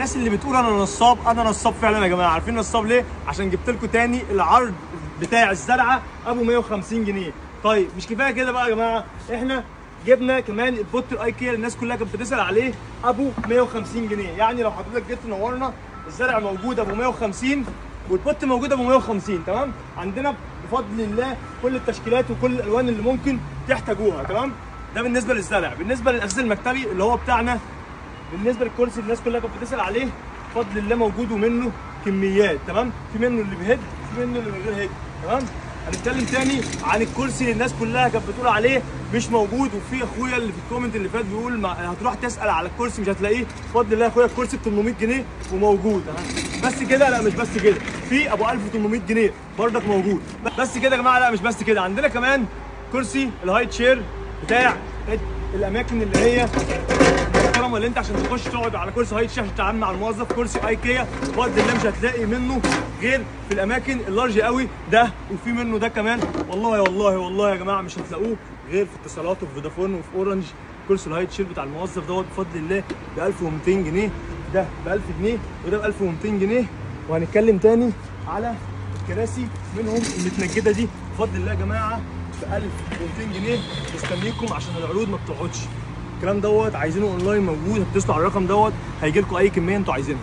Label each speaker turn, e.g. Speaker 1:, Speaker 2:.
Speaker 1: الناس اللي بتقول انا نصاب، انا نصاب فعلا يا جماعه. عارفين نصاب ليه؟ عشان جبت لكم تاني العرض بتاع الزرعه ابو 150 جنيه. طيب مش كفايه كده بقى يا جماعه، احنا جبنا كمان البوت الايكيا اللي الناس كلها كانت بتسال عليه ابو 150 جنيه. يعني لو حضرتك جيت تنورنا، الزرع موجود ابو 150 والبوت موجود ابو 150. تمام، عندنا بفضل الله كل التشكيلات وكل الالوان اللي ممكن تحتاجوها. تمام، ده بالنسبه للزرع. بالنسبه للاساس المكتبي اللي هو بتاعنا، بالنسبه للكرسي اللي الناس كلها كانت بتسال عليه، بفضل الله موجود ومنه كميات. تمام، في منه اللي بهيد في منه اللي من غير هيد. تمام، هنتكلم تاني عن الكرسي اللي الناس كلها كانت بتقول عليه مش موجود، وفي اخويا اللي في الكومنت اللي فات بيقول هتروح تسال على الكرسي مش هتلاقيه. بفضل الله يا اخويا الكرسي ب 800 جنيه وموجود. بس كده؟ لا مش بس كده، في ابو 1800 جنيه برضك موجود. بس كده يا جماعه؟ لا مش بس كده، عندنا كمان كرسي الهاي تشير بتاع الاماكن اللي هي محترمه، اللي انت عشان تخش تقعد على كرسي هاي تشير عشان تتعامل مع الموظف. كرسي ايكيا بفضل الله مش هتلاقي منه غير في الاماكن اللارج قوي ده، وفي منه ده كمان. والله يا جماعه مش هتلاقوه غير في اتصالات وفي فودافون وفي اورنج. كرسي الهاي تشير بتاع الموظف دوت بفضل الله ب 1200 جنيه، ده ب 1000 جنيه وده ب 1200 جنيه. وهنتكلم تاني على الكراسي منهم المتنجده دي بفضل الله يا جماعه ب 1200 جنيه. مستنيكم عشان العروض ما بتقعدش. الكلام دوت عايزينه اونلاين موجود، هتتصلوا على الرقم دوت هيجي لكم اي كميه انتوا عايزينها.